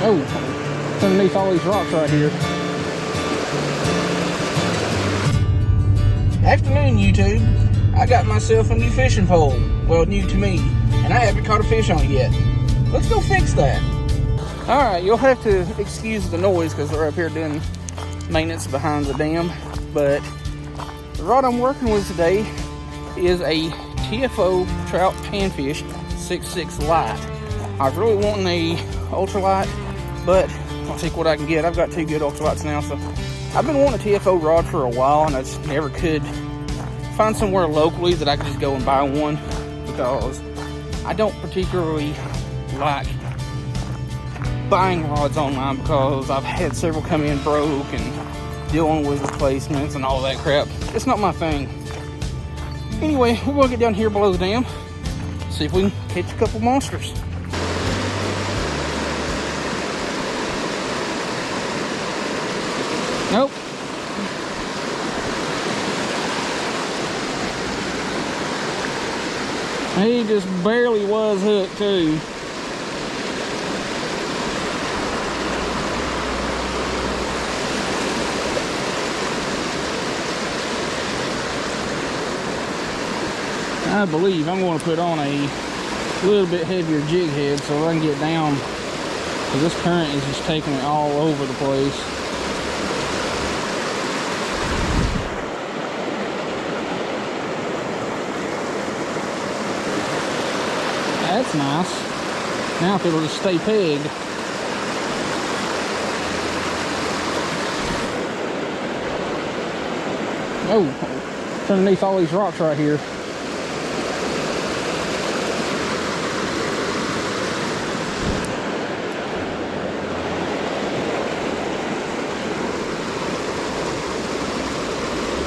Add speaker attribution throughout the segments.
Speaker 1: Oh, underneath all these rocks right here. Afternoon, YouTube. I got myself a new fishing pole. Well, new to me. And I haven't caught a fish on it yet. Let's go fix that. Alright, you'll have to excuse the noise because we're up here doing maintenance behind the dam. But the rod I'm working with today is a TFO Trout Panfish 6.6 light. I was really wanting a ultralight, but I'll take what I can get. I've got 2 good ultralights now, so I've been wanting a TFO rod for a while, and I just never could find somewhere locally that I could just go and buy one, because I don't particularly like buying rods online, because I've had several come in broke and dealing with replacements and all that crap. It's not my thing. Anyway, we're gonna get down here below the dam, see if we can catch a couple monsters. Nope. He just barely was hooked too. I believe I'm going to put on a little bit heavier jig head so I can get down, because this current is just taking it all over the place. That's nice. Now if it'll just stay pegged. Oh, it's underneath all these rocks right here.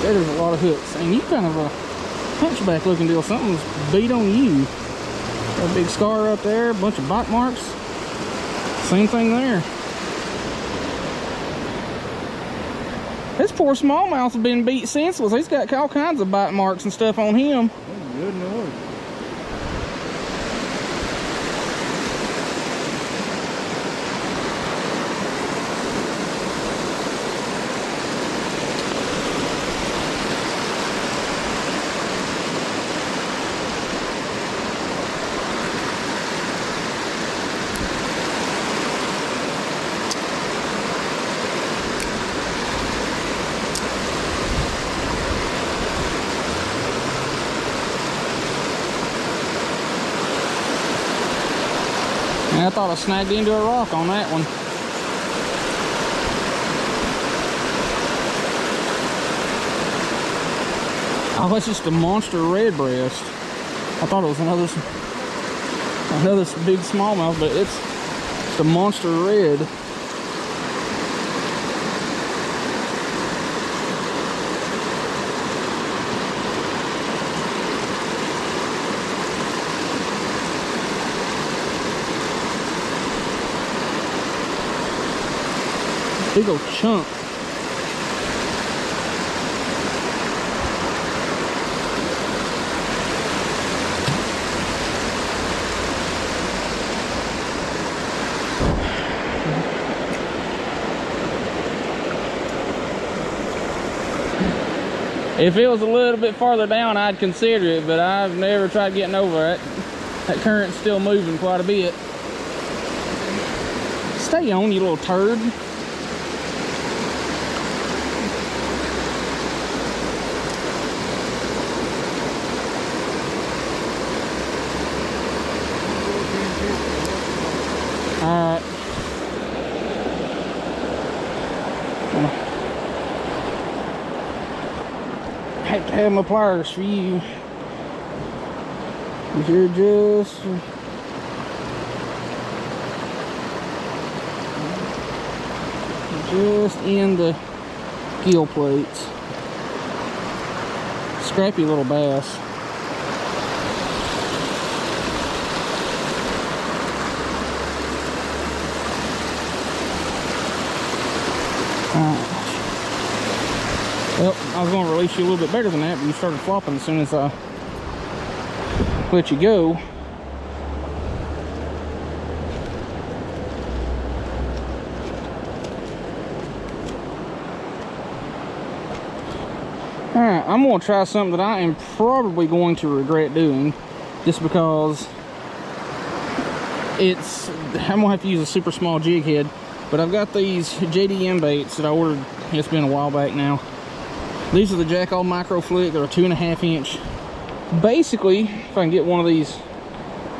Speaker 1: There's a lot of hooks, and you kind of a hunchback looking deal. Something's beat on you. Got a big scar up there, a bunch of bite marks. Same thing there. This poor smallmouth has been beat senseless. He's got all kinds of bite marks and stuff on him.
Speaker 2: Oh, good Lord.
Speaker 1: And I thought I snagged into a rock on that one. Oh, that's just a monster red breast. I thought it was another big smallmouth, but it's the monster red. Big old chunk. If it was a little bit farther down, I'd consider it, but I've never tried getting over it. That current's still moving quite a bit. Stay on, you little turd. Alright. I have to have my pliers for you. You're just in the gill plates. Scrappy little bass. Well, I was going to release you a little bit better than that, but you started flopping as soon as I let you go. Alright, I'm going to try something that I am probably going to regret doing, just because I'm going to have to use a super small jig head. But I've got these JDM baits that I ordered, it's been a while back now. These are the Jackall Micro Flick. They're a 2.5 inch. Basically, if I can get one of these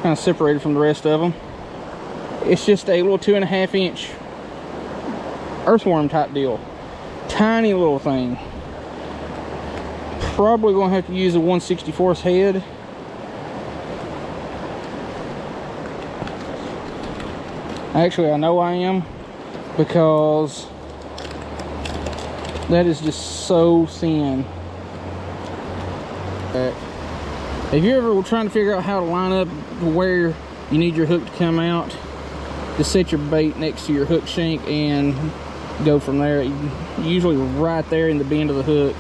Speaker 1: kind of separated from the rest of them, it's just a little 2.5 inch earthworm type deal. Tiny little thing. Probably gonna have to use a 1/64 head. Actually, I know I am, because that is just so thin. If you're ever trying to figure out how to line up where you need your hook to come out, just set your bait next to your hook shank and go from there. Usually right there in the bend of the hook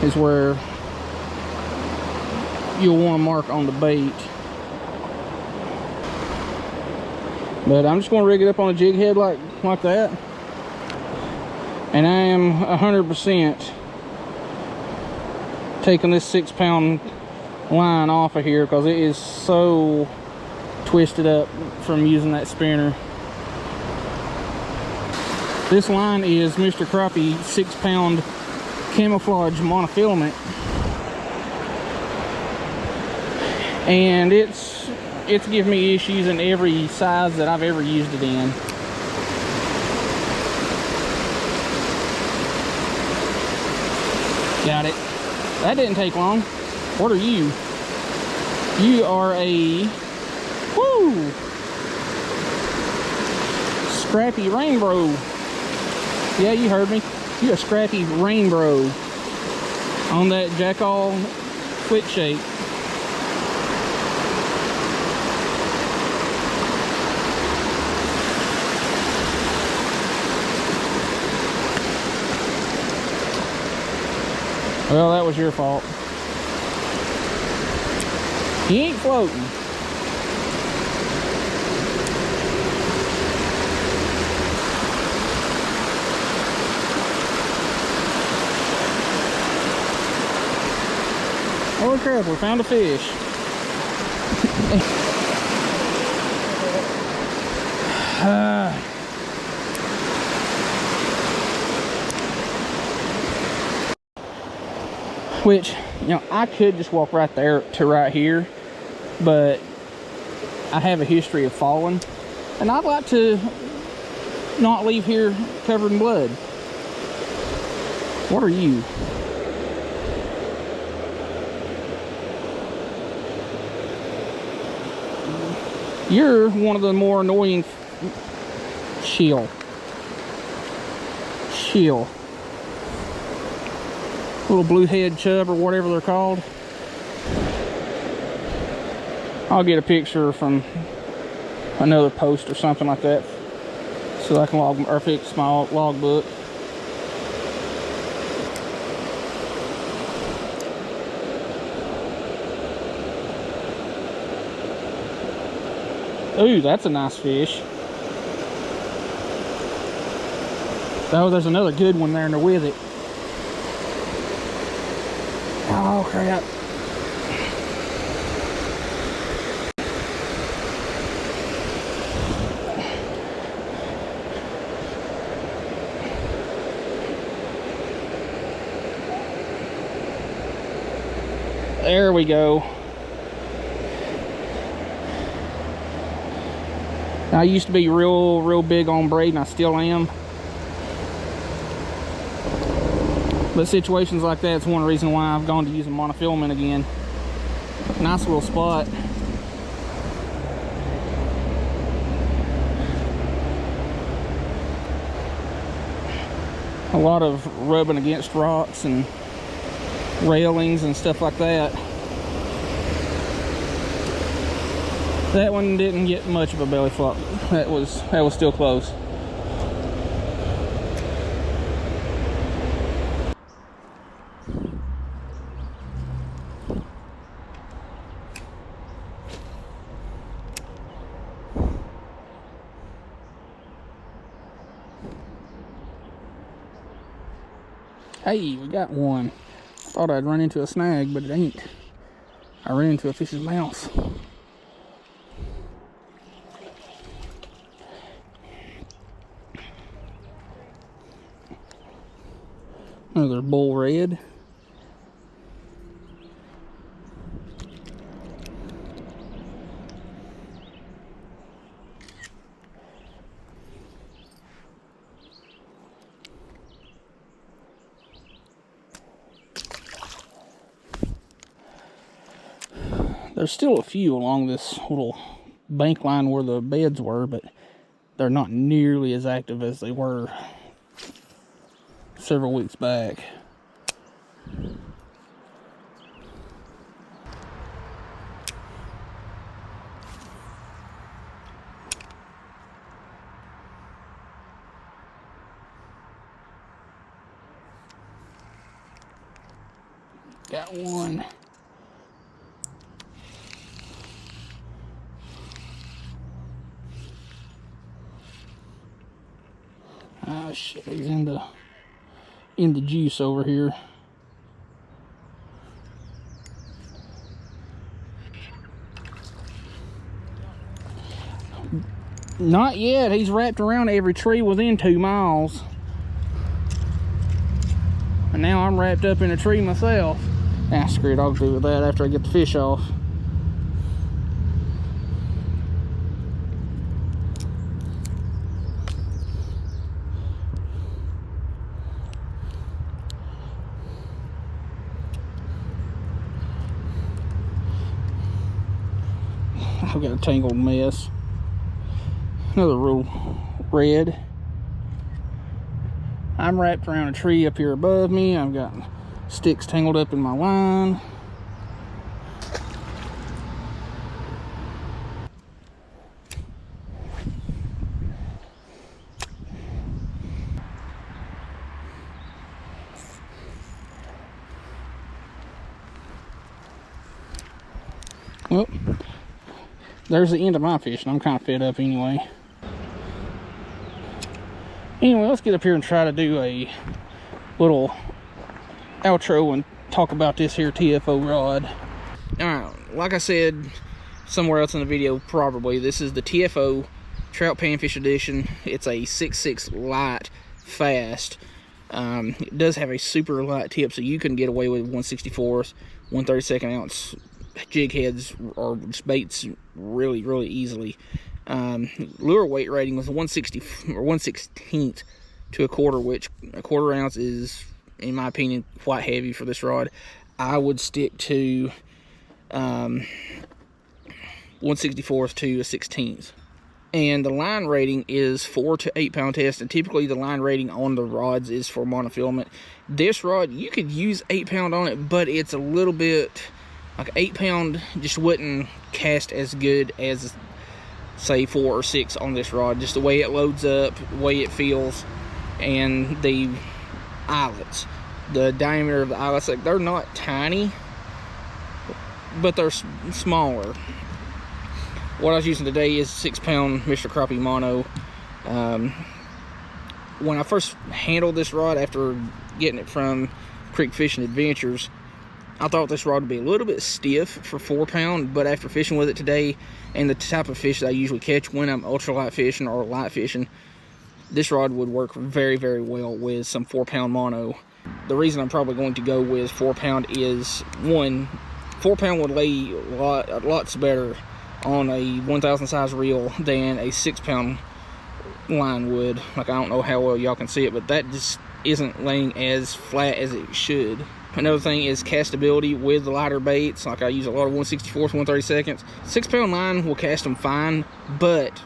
Speaker 1: is where you'll want to mark on the bait. But I'm just going to rig it up on a jig head like that. And I am 100% taking this 6-pound line off of here because it is so twisted up from using that spinner. This line is Mr. Crappie 6-pound camouflage monofilament, and it's given me issues in every size that I've ever used it in. Got it. That didn't take long. What are you? You are a scrappy rainbow. Yeah, you heard me. You're a scrappy rainbow on that Jackall Flick shape. Well, that was your fault. He ain't floating. Holy crap, we found a fish. Which, you know, I could just walk right there to right here, but I have a history of falling, and I'd like to not leave here covered in blood. What are you? You're one of the more annoying. Chill. Little bluehead chub or whatever they're called. I'll get a picture from another post or something like that so I can log or fix my logbook. Ooh, that's a nice fish. Oh, there's another good one there with it. Oh, crap. There we go. I used to be real big on braiding. I still am. But situations like that's one reason why I've gone to using monofilament again. Nice little spot. A lot of rubbing against rocks and railings and stuff like that. That one didn't get much of a belly flop. That was still close. Hey, we got one. Thought I'd run into a snag, but it ain't. I ran into a fish's mouth. Another bull red. There's still a few along this little bank line where the beds were, but they're not nearly as active as they were several weeks back. Got one. Oh shit, he's in the juice over here. Not yet. He's wrapped around every tree within 2 miles. And now I'm wrapped up in a tree myself. Ah, screw it, I'll do with that after I get the fish off. I've got a tangled mess. Another real red. I'm wrapped around a tree up here above me. I've got sticks tangled up in my line. Well, there's the end of my fishing. I'm kind of fed up anyway. Anyway, let's get up here and try to do a little outro and talk about this here TFO rod. Alright, like I said somewhere else in the video, probably, this is the TFO Trout Panfish Edition. It's a 6.6 light fast. It does have a super light tip, so you can get away with 1/64, 1/32 ounce jig heads or baits really easily. Lure weight rating was 160 or 1/16 to a quarter, which a quarter ounce is, in my opinion, quite heavy for this rod. I would stick to 1/64 to a 1/16. And the line rating is 4 to 8 pound test, and typically the line rating on the rods is for monofilament. This rod, you could use 8 pound on it, but it's a little bit like 8 pound just wouldn't cast as good as, say, 4 or 6 on this rod. Just the way it loads up, the way it feels, and the eyelets, the diameter of the eyelets, like, they're not tiny, but they're smaller. What I was using today is 6 pound Mr. Crappie Mono. When I first handled this rod after getting it from Creek Fishing Adventures, I thought this rod would be a little bit stiff for 4 pound, but after fishing with it today and the type of fish that I usually catch when I'm ultralight fishing or light fishing, this rod would work very well with some 4 pound mono. The reason I'm probably going to go with 4 pound is, one, 4 pound would lay lots better on a 1,000 size reel than a 6 pound line would. Like, I don't know how well y'all can see it, but that just isn't laying as flat as it should. Another thing is castability with the lighter baits. Like, I use a lot of 1/64, 1/32. 6 pound line will cast them fine, but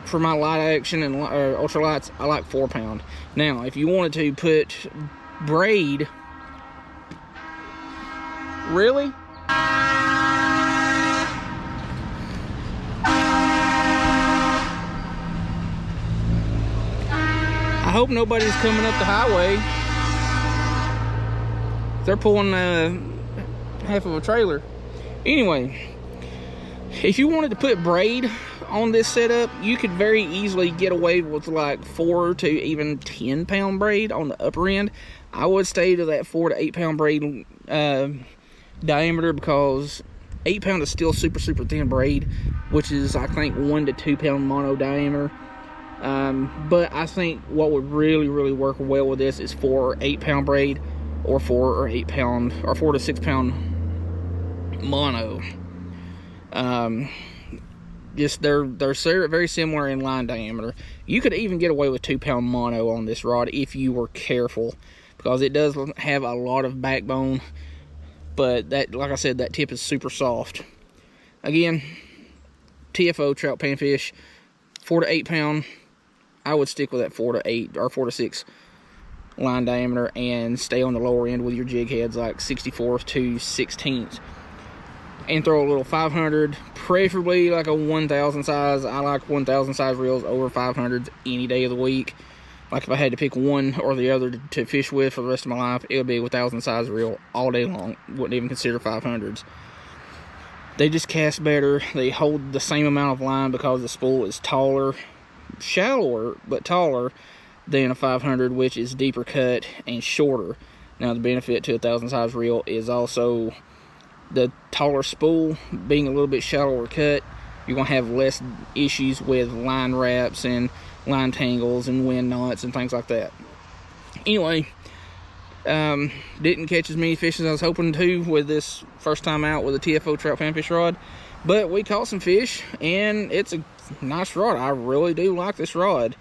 Speaker 1: for my light action and ultralights, I like 4 pound. Now, if you wanted to put braid, really? I hope nobody's coming up the highway. They're pulling half of a trailer. Anyway, if you wanted to put braid on this setup, you could very easily get away with like 4 to even 10 pound braid on the upper end. I would stay to that 4 to 8 pound braid diameter, because 8 pound is still super thin braid, which is I think 1 to 2 pound mono diameter. But I think what would really work well with this is 4 or 8 pound braid, or 4 or 8 pound, or 4 to 6 pound mono. Just they're very similar in line diameter. You could even get away with 2 pound mono on this rod if you were careful, because it does have a lot of backbone, but that, like I said, that tip is super soft. Again, TFO trout panfish, 4 to 8 pound. I would stick with that 4 to 8 or 4 to 6 line diameter and stay on the lower end with your jig heads, like 64 to 16th, and throw a little 500, preferably like a 1000 size. I like 1000 size reels over 500s any day of the week. Like if I had to pick one or the other to fish with for the rest of my life, it would be a 1000 size reel all day long. Wouldn't even consider 500s. They just cast better. They hold the same amount of line because the spool is taller, shallower but taller than a 500, which is deeper cut and shorter. Now the benefit to a 1000 size reel is also the taller spool being a little bit shallower cut. You're gonna have less issues with line wraps and line tangles and wind knots and things like that. Anyway, didn't catch as many fish as I was hoping to with this first time out with a TFO trout panfish rod, but we caught some fish and it's a nice rod. I really do like this rod.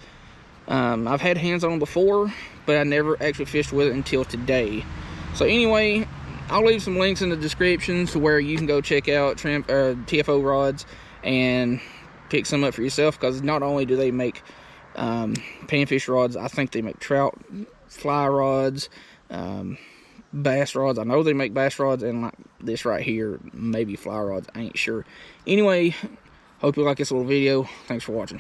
Speaker 1: I've had hands on them before, but I never actually fished with it until today. So anyway, I'll leave some links in the description to where you can go check out TFO rods and pick some up for yourself, because not only do they make panfish rods, I think they make trout fly rods, bass rods. I know they make bass rods, and like this right here, maybe fly rods. I ain't sure. Anyway, hope you like this little video. Thanks for watching.